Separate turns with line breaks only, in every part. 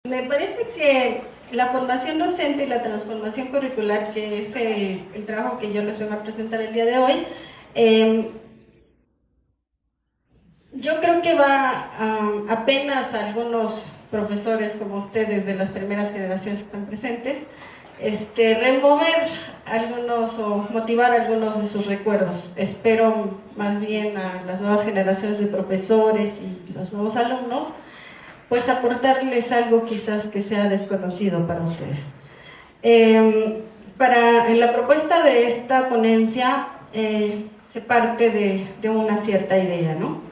Me parece que la formación docente y la transformación curricular, que es el trabajo que yo les vengo a presentar el día de hoy, yo creo que va apenas a algunos profesores como ustedes de las primeras generaciones que están presentes, remover algunos o motivar algunos de sus recuerdos. Espero más bien a las nuevas generaciones de profesores y los nuevos alumnos, pues aportarles algo quizás que sea desconocido para ustedes. En la propuesta de esta ponencia se parte de una cierta idea, ¿no?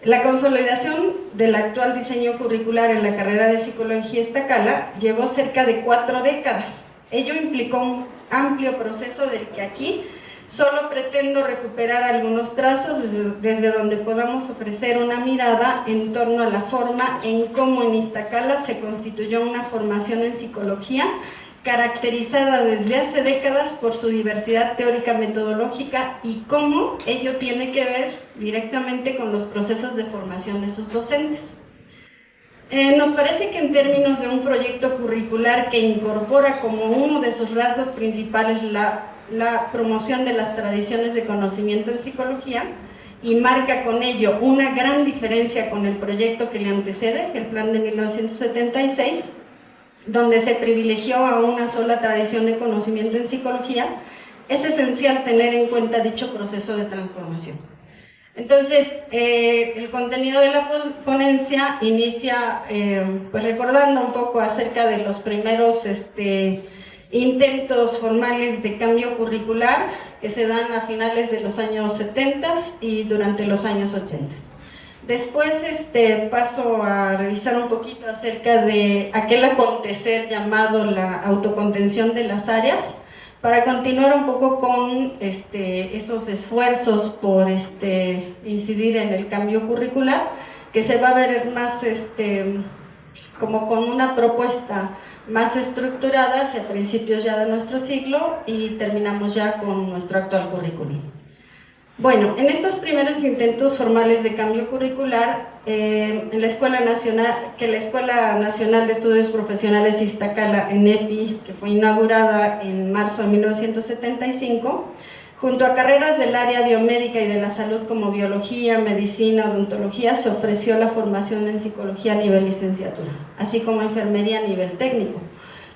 La consolidación del actual diseño curricular en la carrera de Psicología Iztacala llevó cerca de 4 décadas. Ello implicó un amplio proceso del que aquí solo pretendo recuperar algunos trazos desde donde podamos ofrecer una mirada en torno a la forma en cómo en Iztacala se constituyó una formación en psicología caracterizada desde hace décadas por su diversidad teórica metodológica y cómo ello tiene que ver directamente con los procesos de formación de sus docentes. Nos parece que en términos de un proyecto curricular que incorpora como uno de sus rasgos principales la promoción de las tradiciones de conocimiento en psicología y marca con ello una gran diferencia con el proyecto que le antecede, el plan de 1976, donde se privilegió a una sola tradición de conocimiento en psicología, es esencial tener en cuenta dicho proceso de transformación. Entonces, el contenido de la ponencia inicia pues recordando un poco acerca de los primeros intentos formales de cambio curricular que se dan a finales de los años 70 y durante los años 80. Después paso a revisar un poquito acerca de aquel acontecer llamado la autocontención de las áreas, para continuar un poco con esos esfuerzos por incidir en el cambio curricular, que se va a ver más como con una propuesta más estructurada hacia principios ya de nuestro siglo y terminamos ya con nuestro actual currículum. Bueno, en estos primeros intentos formales de cambio curricular, en la Escuela Nacional de Estudios Profesionales Iztacala, ENEPI, que fue inaugurada en marzo de 1975, junto a carreras del área biomédica y de la salud como biología, medicina, odontología, se ofreció la formación en psicología a nivel licenciatura, así como enfermería a nivel técnico.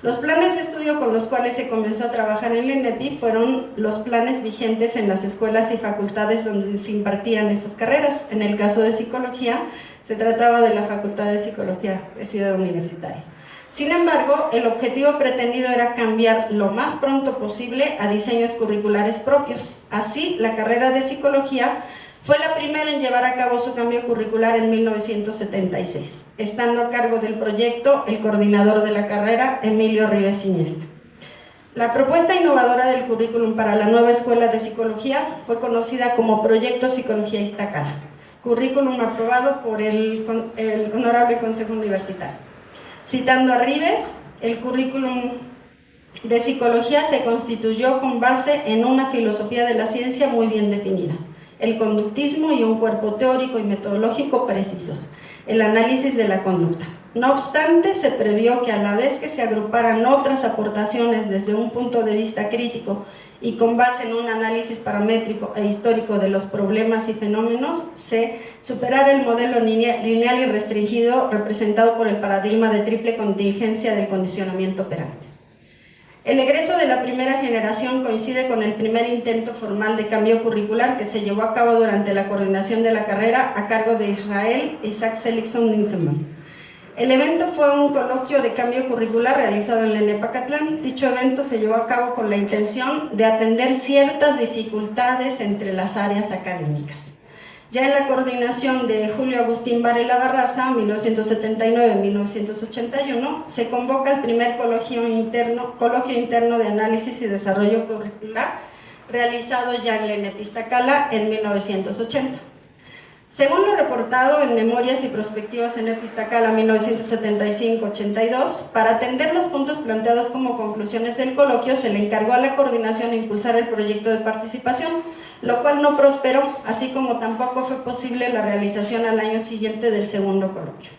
Los planes de estudio con los cuales se comenzó a trabajar en la ENEPI fueron los planes vigentes en las escuelas y facultades donde se impartían esas carreras. En el caso de psicología, se trataba de la Facultad de Psicología de Ciudad Universitaria. Sin embargo, el objetivo pretendido era cambiar lo más pronto posible a diseños curriculares propios. Así, la carrera de psicología fue la primera en llevar a cabo su cambio curricular en 1976, estando a cargo del proyecto el coordinador de la carrera, Emilio Ribes Iniesta. La propuesta innovadora del currículum para la nueva Escuela de Psicología fue conocida como Proyecto Psicología Iztacala, currículum aprobado por el Honorable Consejo Universitario. Citando a Ribes, el currículum de psicología se constituyó con base en una filosofía de la ciencia muy bien definida, el conductismo y un cuerpo teórico y metodológico precisos, el análisis de la conducta. No obstante, se previó que a la vez que se agruparan otras aportaciones desde un punto de vista crítico y con base en un análisis paramétrico e histórico de los problemas y fenómenos, se superara el modelo lineal y restringido representado por el paradigma de triple contingencia del condicionamiento operante. El egreso de la primera generación coincide con el primer intento formal de cambio curricular que se llevó a cabo durante la coordinación de la carrera a cargo de Israel Isaac Seligson Ninseman. El evento fue un coloquio de cambio curricular realizado en la ENEP-Acatlán. Dicho evento se llevó a cabo con la intención de atender ciertas dificultades entre las áreas académicas. Ya en la coordinación de Julio Agustín Varela Barraza, 1979-1981, se convoca el primer coloquio interno de análisis y desarrollo curricular, realizado ya en la ENEP Iztacala en 1980. Según lo reportado en Memorias y Prospectivas en ENEP Iztacala 1975-82, para atender los puntos planteados como conclusiones del coloquio, se le encargó a la coordinación impulsar el proyecto de participación, lo cual no prosperó, así como tampoco fue posible la realización al año siguiente del segundo coloquio.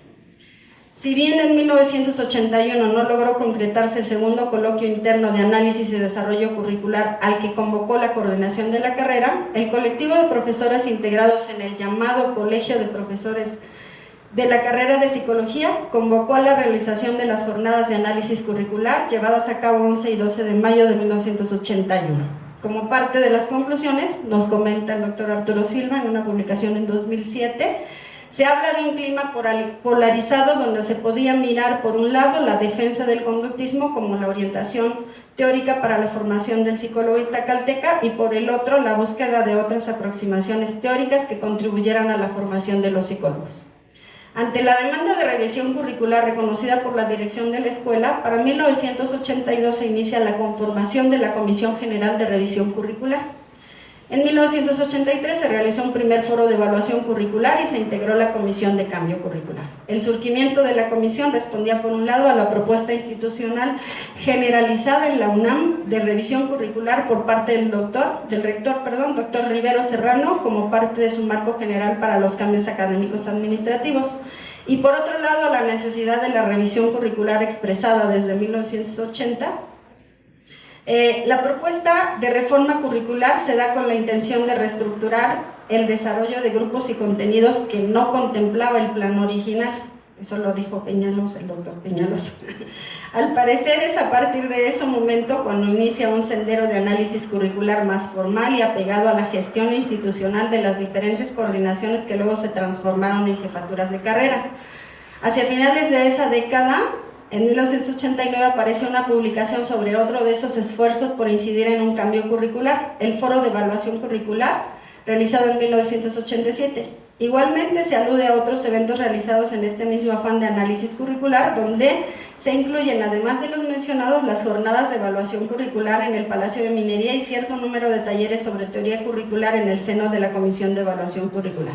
Si bien en 1981 no logró concretarse el segundo coloquio interno de análisis y desarrollo curricular al que convocó la coordinación de la carrera, el colectivo de profesores integrados en el llamado Colegio de Profesores de la carrera de Psicología convocó a la realización de las jornadas de análisis curricular llevadas a cabo 11 y 12 de mayo de 1981. Como parte de las conclusiones, nos comenta el doctor Arturo Silva en una publicación en 2007, se habla de un clima polarizado donde se podía mirar por un lado la defensa del conductismo como la orientación teórica para la formación del psicólogo iztacalteca y por el otro la búsqueda de otras aproximaciones teóricas que contribuyeran a la formación de los psicólogos. Ante la demanda de revisión curricular reconocida por la dirección de la escuela, para 1982 se inicia la conformación de la Comisión General de Revisión Curricular. En 1983 se realizó un primer foro de evaluación curricular y se integró la Comisión de Cambio Curricular. El surgimiento de la comisión respondía por un lado a la propuesta institucional generalizada en la UNAM de revisión curricular por parte del rector, doctor Rivero Serrano, como parte de su marco general para los cambios académicos administrativos. Y por otro lado, a la necesidad de la revisión curricular expresada desde 1980. La propuesta de reforma curricular se da con la intención de reestructurar el desarrollo de grupos y contenidos que no contemplaba el plan original. Eso lo dijo Peñalos, el doctor Peñalos. Al parecer es a partir de ese momento cuando inicia un sendero de análisis curricular más formal y apegado a la gestión institucional de las diferentes coordinaciones que luego se transformaron en jefaturas de carrera. Hacia finales de esa década, en 1989 aparece una publicación sobre otro de esos esfuerzos por incidir en un cambio curricular, el Foro de Evaluación Curricular, realizado en 1987. Igualmente se alude a otros eventos realizados en este mismo afán de análisis curricular, donde se incluyen, además de los mencionados, las jornadas de evaluación curricular en el Palacio de Minería y cierto número de talleres sobre teoría curricular en el seno de la Comisión de Evaluación Curricular.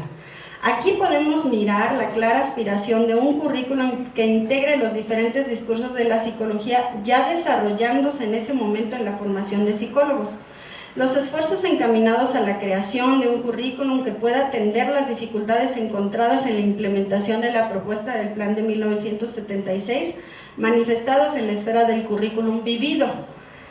Aquí podemos mirar la clara aspiración de un currículum que integre los diferentes discursos de la psicología ya desarrollándose en ese momento en la formación de psicólogos. Los esfuerzos encaminados a la creación de un currículum que pueda atender las dificultades encontradas en la implementación de la propuesta del plan de 1976, manifestados en la esfera del currículum vivido.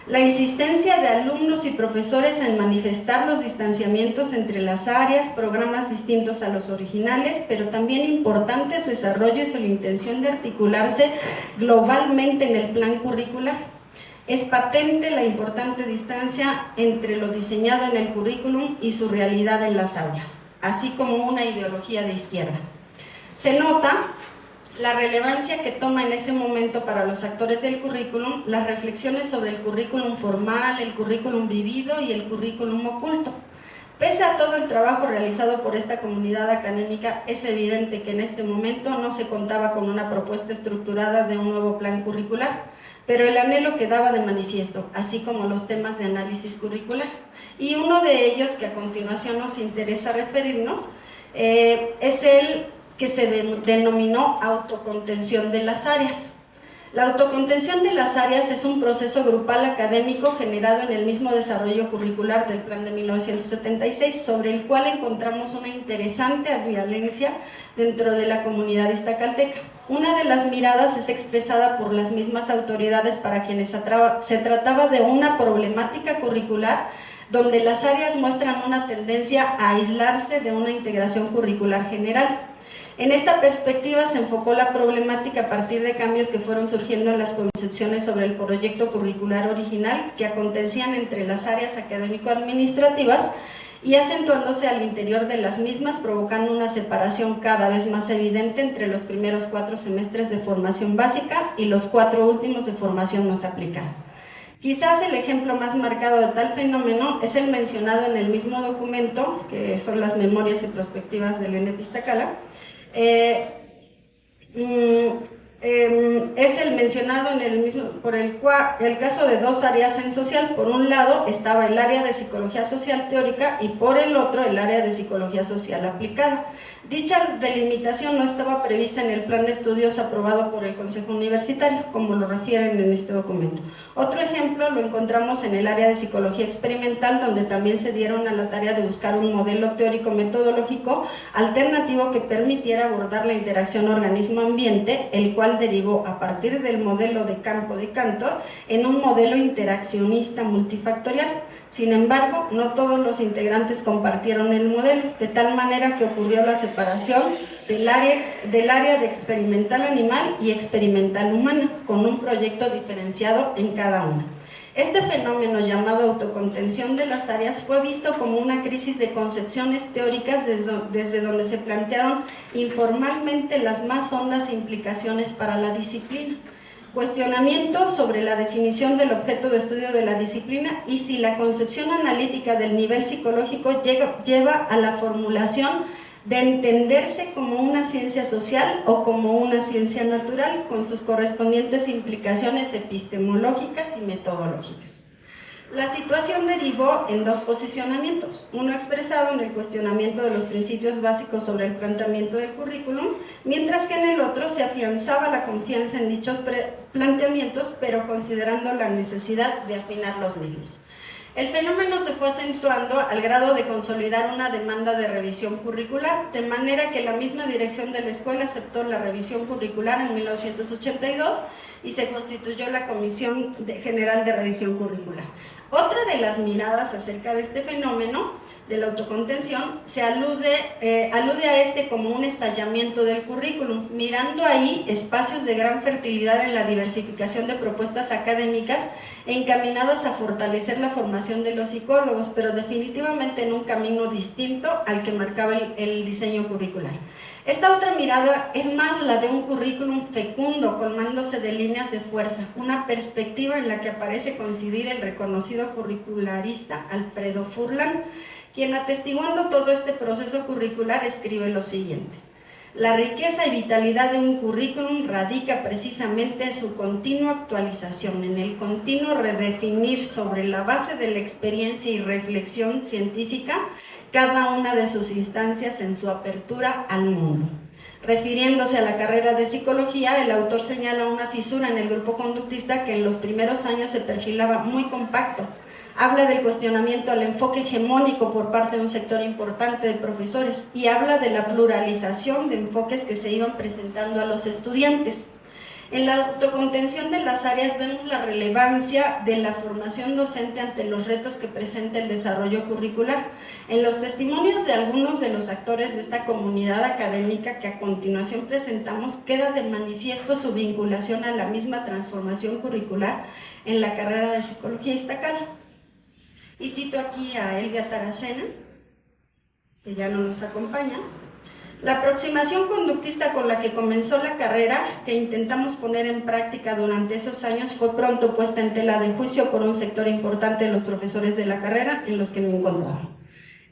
La insistencia de alumnos y profesores en manifestar los distanciamientos entre las áreas, programas distintos a los originales, pero también importantes desarrollos y la intención de articularse globalmente en el plan curricular. Es patente la importante distancia entre lo diseñado en el currículum y su realidad en las aulas, así como una ideología de izquierda. Se nota la relevancia que toma en ese momento para los actores del currículum las reflexiones sobre el currículum formal, el currículum vivido y el currículum oculto. Pese a todo el trabajo realizado por esta comunidad académica, es evidente que en este momento no se contaba con una propuesta estructurada de un nuevo plan curricular, pero el anhelo quedaba de manifiesto, así como los temas de análisis curricular. Y uno de ellos, que a continuación nos interesa referirnos, es el que se denominó autocontención de las áreas. La autocontención de las áreas es un proceso grupal académico generado en el mismo desarrollo curricular del plan de 1976, sobre el cual encontramos una interesante ambivalencia dentro de la comunidad iztacalteca. Una de las miradas es expresada por las mismas autoridades para quienes se trataba de una problemática curricular donde las áreas muestran una tendencia a aislarse de una integración curricular general. En esta perspectiva se enfocó la problemática a partir de cambios que fueron surgiendo en las concepciones sobre el proyecto curricular original que acontecían entre las áreas académico-administrativas y acentuándose al interior de las mismas, provocando una separación cada vez más evidente entre los primeros 4 semestres de formación básica y los 4 últimos de formación más aplicada. Quizás el ejemplo más marcado de tal fenómeno es el mencionado en el mismo documento, que son las memorias y perspectivas del ENEP Iztacala. Es el mencionado en el mismo, por el caso de 2 áreas en social. Por un lado estaba el área de psicología social teórica y por el otro el área de psicología social aplicada. Dicha delimitación no estaba prevista en el plan de estudios aprobado por el Consejo Universitario, como lo refieren en este documento. Otro ejemplo lo encontramos en el área de psicología experimental, donde también se dieron a la tarea de buscar un modelo teórico-metodológico alternativo que permitiera abordar la interacción organismo-ambiente, el cual derivó a partir del modelo de campo de Cantor en un modelo interaccionista multifactorial. Sin embargo, no todos los integrantes compartieron el modelo, de tal manera que ocurrió la separación del área de experimental animal y experimental humana, con un proyecto diferenciado en cada una. Este fenómeno llamado autocontención de las áreas fue visto como una crisis de concepciones teóricas desde donde se plantearon informalmente las más hondas implicaciones para la disciplina. Cuestionamiento sobre la definición del objeto de estudio de la disciplina y si la concepción analítica del nivel psicológico lleva a la formulación de entenderse como una ciencia social o como una ciencia natural, con sus correspondientes implicaciones epistemológicas y metodológicas. La situación derivó en dos posicionamientos, uno expresado en el cuestionamiento de los principios básicos sobre el planteamiento del currículum, mientras que en el otro se afianzaba la confianza en dichos planteamientos, pero considerando la necesidad de afinar los mismos. El fenómeno se fue acentuando al grado de consolidar una demanda de revisión curricular, de manera que la misma dirección de la escuela aceptó la revisión curricular en 1982 y se constituyó la Comisión General de Revisión Curricular. Otra de las miradas acerca de este fenómeno de la autocontención se alude a este como un estallamiento del currículum, mirando ahí espacios de gran fertilidad en la diversificación de propuestas académicas encaminadas a fortalecer la formación de los psicólogos, pero definitivamente en un camino distinto al que marcaba el diseño curricular. Esta otra mirada es más la de un currículum fecundo, colmándose de líneas de fuerza, una perspectiva en la que aparece coincidir el reconocido curricularista Alfredo Furlan, quien atestiguando todo este proceso curricular escribe lo siguiente: la riqueza y vitalidad de un currículum radica precisamente en su continua actualización, en el continuo redefinir sobre la base de la experiencia y reflexión científica cada una de sus instancias en su apertura al mundo. Refiriéndose a la carrera de psicología, el autor señala una fisura en el grupo conductista que en los primeros años se perfilaba muy compacto. Habla del cuestionamiento al enfoque hegemónico por parte de un sector importante de profesores y habla de la pluralización de enfoques que se iban presentando a los estudiantes. En la autocontención de las áreas vemos la relevancia de la formación docente ante los retos que presenta el desarrollo curricular. En los testimonios de algunos de los actores de esta comunidad académica que a continuación presentamos, queda de manifiesto su vinculación a la misma transformación curricular en la carrera de Psicología Iztacala. Y cito aquí a Elvia Taracena, que ya no nos acompaña. La aproximación conductista con la que comenzó la carrera, que intentamos poner en práctica durante esos años, fue pronto puesta en tela de juicio por un sector importante de los profesores de la carrera, en los que me encontraba.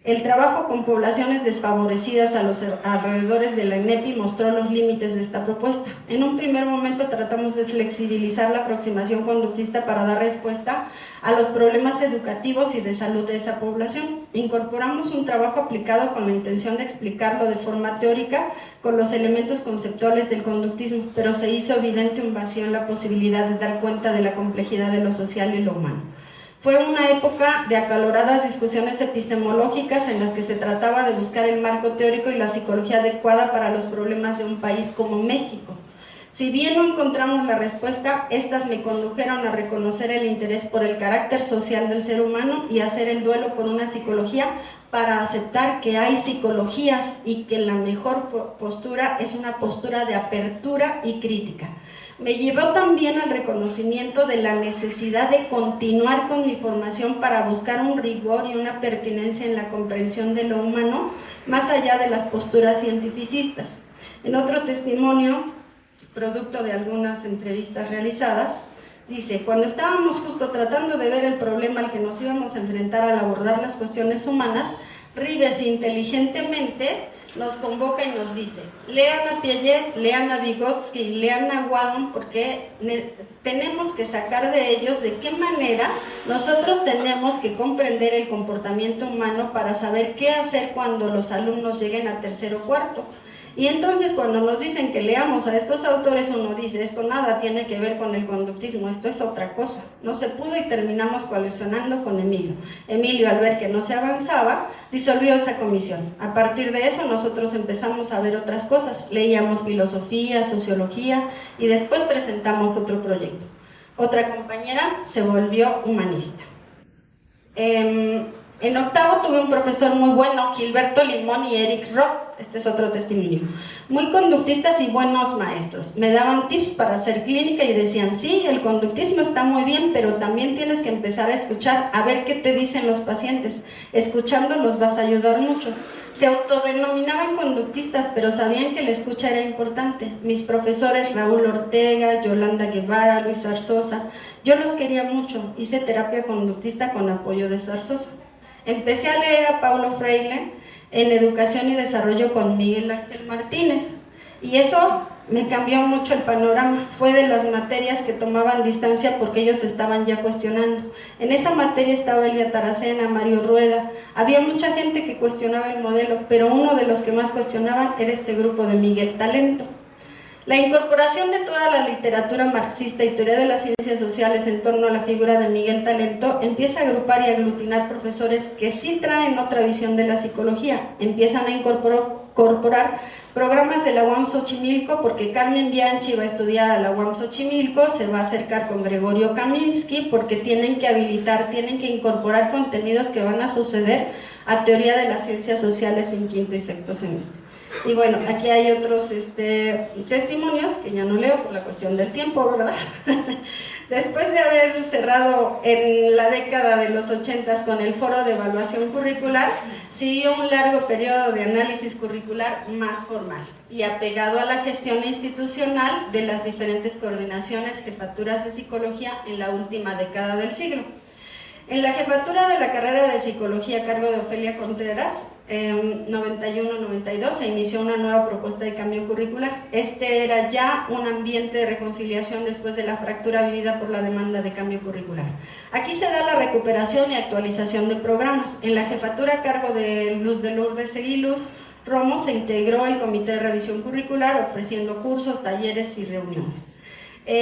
El trabajo con poblaciones desfavorecidas a los alrededores de la ENEPI mostró los límites de esta propuesta. En un primer momento tratamos de flexibilizar la aproximación conductista para dar respuesta a los problemas educativos y de salud de esa población. Incorporamos un trabajo aplicado con la intención de explicarlo de forma teórica con los elementos conceptuales del conductismo, pero se hizo evidente un vacío en la posibilidad de dar cuenta de la complejidad de lo social y lo humano. Fue una época de acaloradas discusiones epistemológicas en las que se trataba de buscar el marco teórico y la psicología adecuada para los problemas de un país como México. Si bien no encontramos la respuesta, estas me condujeron a reconocer el interés por el carácter social del ser humano y hacer el duelo por una psicología para aceptar que hay psicologías y que la mejor postura es una postura de apertura y crítica. Me llevó también al reconocimiento de la necesidad de continuar con mi formación para buscar un rigor y una pertinencia en la comprensión de lo humano, más allá de las posturas cientificistas. En otro testimonio, producto de algunas entrevistas realizadas, dice: cuando estábamos justo tratando de ver el problema al que nos íbamos a enfrentar al abordar las cuestiones humanas, Rives inteligentemente nos convoca y nos dice, lean a Piaget, lean a Vygotsky, lean a Wallon, porque tenemos que sacar de ellos de qué manera nosotros tenemos que comprender el comportamiento humano para saber qué hacer cuando los alumnos lleguen a tercero o cuarto. Y entonces cuando nos dicen que leamos a estos autores, uno dice, esto nada tiene que ver con el conductismo, esto es otra cosa. No se pudo y terminamos coalicionando con Emilio. Emilio, al ver que no se avanzaba, disolvió esa comisión. A partir de eso nosotros empezamos a ver otras cosas. Leíamos filosofía, sociología y después presentamos otro proyecto. Otra compañera se volvió humanista. En octavo tuve un profesor muy bueno, Gilberto Limón y Eric Roth, este es otro testimonio, muy conductistas y buenos maestros. Me daban tips para hacer clínica y decían, sí, el conductismo está muy bien, pero también tienes que empezar a escuchar, a ver qué te dicen los pacientes. Escuchando los vas a ayudar mucho. Se autodenominaban conductistas, pero sabían que la escucha era importante. Mis profesores Raúl Ortega, Yolanda Guevara, Luis Zarzosa, yo los quería mucho. Hice terapia conductista con apoyo de Zarzosa. Empecé a leer a Paulo Freire en Educación y Desarrollo con Miguel Ángel Martínez y eso me cambió mucho el panorama. Fue de las materias que tomaban distancia porque ellos estaban ya cuestionando. En esa materia estaba Elvia Taracena, Mario Rueda, había mucha gente que cuestionaba el modelo, pero uno de los que más cuestionaban era este grupo de Miguel Talento. La incorporación de toda la literatura marxista y teoría de las ciencias sociales en torno a la figura de Miguel Talento empieza a agrupar y aglutinar profesores que sí traen otra visión de la psicología. Empiezan a incorporar programas de la UAM Xochimilco, porque Carmen Bianchi va a estudiar a la UAM Xochimilco, se va a acercar con Gregorio Kaminsky, porque tienen que habilitar, tienen que incorporar contenidos que van a suceder a teoría de las ciencias sociales en quinto y sexto semestre. Y bueno, aquí hay otros testimonios que ya no leo por la cuestión del tiempo, ¿verdad? Después de haber cerrado en la década de los 80 con el foro de evaluación curricular, siguió un largo periodo de análisis curricular más formal y apegado a la gestión institucional de las diferentes coordinaciones, jefaturas de psicología en la última década del siglo. En la jefatura de la carrera de psicología a cargo de Ofelia Contreras, 91-92, se inició una nueva propuesta de cambio curricular. Este era ya un ambiente de reconciliación después de la fractura vivida por la demanda de cambio curricular. Aquí se da la recuperación y actualización de programas. En la jefatura a cargo de Luz de Lourdes Seguiluz Romo se integró el comité de revisión curricular ofreciendo cursos, talleres y reuniones.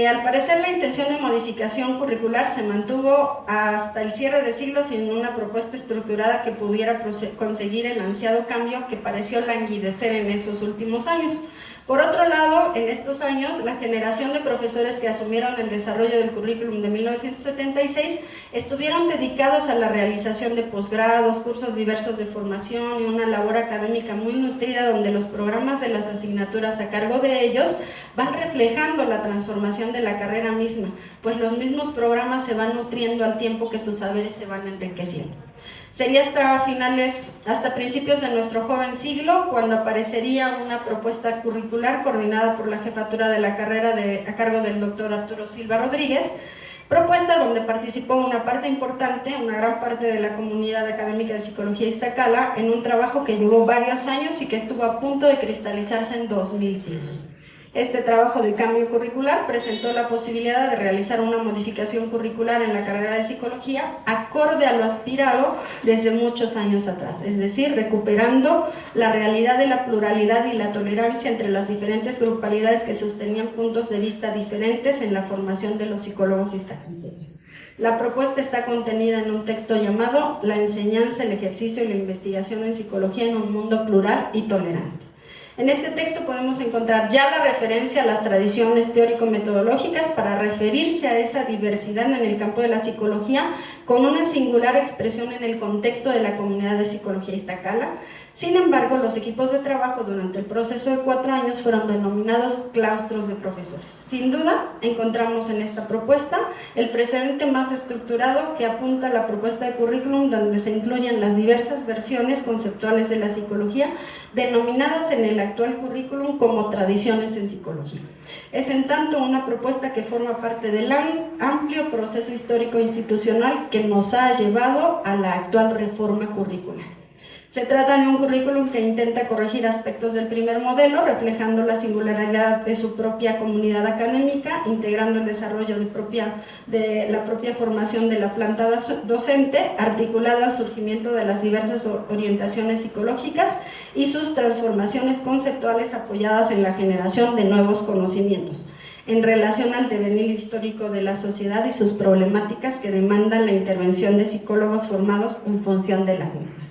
Al parecer la intención de modificación curricular se mantuvo hasta el cierre de siglo sin una propuesta estructurada que pudiera conseguir el ansiado cambio que pareció languidecer en esos últimos años. Por otro lado, en estos años, la generación de profesores que asumieron el desarrollo del currículum de 1976 estuvieron dedicados a la realización de posgrados, cursos diversos de formación y una labor académica muy nutrida donde los programas de las asignaturas a cargo de ellos van reflejando la transformación de la carrera misma, pues los mismos programas se van nutriendo al tiempo que sus saberes se van enriqueciendo. Sería hasta principios de nuestro joven siglo, cuando aparecería una propuesta curricular coordinada por la jefatura de la carrera a cargo del doctor Arturo Silva Rodríguez, propuesta donde participó una parte importante, una gran parte de la comunidad académica de psicología Iztacala, en un trabajo que llevó varios años y que estuvo a punto de cristalizarse en 2005. Este trabajo de cambio curricular presentó la posibilidad de realizar una modificación curricular en la carrera de psicología acorde a lo aspirado desde muchos años atrás, es decir, recuperando la realidad de la pluralidad y la tolerancia entre las diferentes grupalidades que sostenían puntos de vista diferentes en la formación de los psicólogos iztaquiteños. La propuesta está contenida en un texto llamado La enseñanza, el ejercicio y la investigación en psicología en un mundo plural y tolerante. En este texto podemos encontrar ya la referencia a las tradiciones teórico-metodológicas para referirse a esa diversidad en el campo de la psicología con una singular expresión en el contexto de la comunidad de psicología Iztacala. Sin embargo, los equipos de trabajo durante el proceso de 4 años fueron denominados claustros de profesores. Sin duda, encontramos en esta propuesta el precedente más estructurado que apunta a la propuesta de currículum donde se incluyen las diversas versiones conceptuales de la psicología denominadas en el actual currículum como tradiciones en psicología. Es en tanto una propuesta que forma parte del amplio proceso histórico institucional que nos ha llevado a la actual reforma curricular. Se trata de un currículum que intenta corregir aspectos del primer modelo, reflejando la singularidad de su propia comunidad académica, integrando el desarrollo de la propia formación de la planta docente, articulado al surgimiento de las diversas orientaciones psicológicas y sus transformaciones conceptuales apoyadas en la generación de nuevos conocimientos, en relación al devenir histórico de la sociedad y sus problemáticas que demandan la intervención de psicólogos formados en función de las mismas.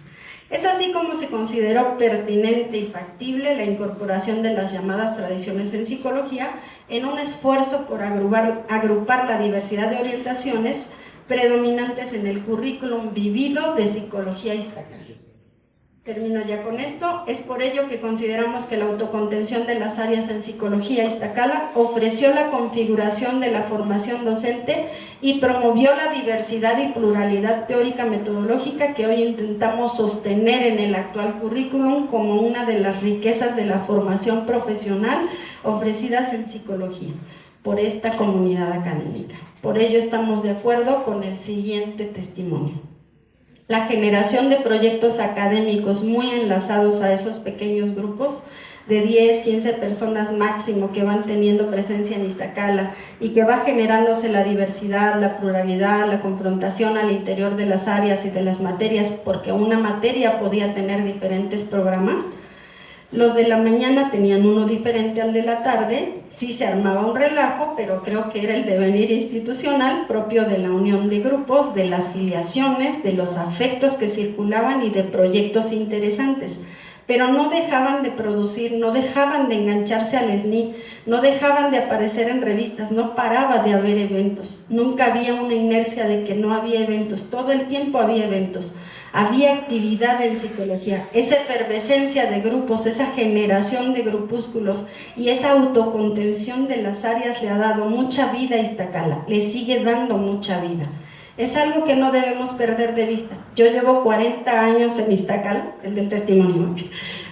Es así como se consideró pertinente y factible la incorporación de las llamadas tradiciones en psicología en un esfuerzo por agrupar la diversidad de orientaciones predominantes en el currículum vivido de Psicología Iztacala. Termino ya con esto. Es por ello que consideramos que la autocontención de las áreas en Psicología Iztacala ofreció la configuración de la formación docente y promovió la diversidad y pluralidad teórica metodológica que hoy intentamos sostener en el actual currículum como una de las riquezas de la formación profesional ofrecidas en psicología por esta comunidad académica. Por ello estamos de acuerdo con el siguiente testimonio. La generación de proyectos académicos muy enlazados a esos pequeños grupos de 10, 15 personas máximo que van teniendo presencia en Iztacala y que va generándose la diversidad, la pluralidad, la confrontación al interior de las áreas y de las materias, porque una materia podía tener diferentes programas. Los de la mañana tenían uno diferente al de la tarde, sí se armaba un relajo, pero creo que era el devenir institucional propio de la unión de grupos, de las filiaciones, de los afectos que circulaban y de proyectos interesantes. Pero no dejaban de producir, no dejaban de engancharse al SNI, no dejaban de aparecer en revistas, no paraba de haber eventos, nunca había una inercia de que no había eventos, todo el tiempo había eventos. Había actividad en psicología, esa efervescencia de grupos, esa generación de grupúsculos y esa autocontención de las áreas le ha dado mucha vida a Iztacala, le sigue dando mucha vida. Es algo que no debemos perder de vista. Yo llevo 40 años en Iztacala, el del testimonio.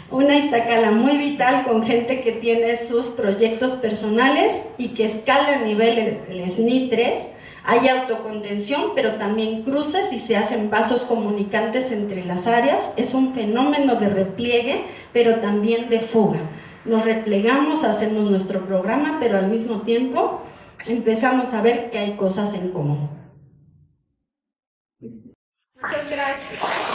Una Iztacala muy vital con gente que tiene sus proyectos personales y que escala a nivel el SNI 3. Hay autocontención, pero también cruces y se hacen vasos comunicantes entre las áreas. Es un fenómeno de repliegue, pero también de fuga. Nos replegamos, hacemos nuestro programa, pero al mismo tiempo empezamos a ver que hay cosas en común. Muchas gracias.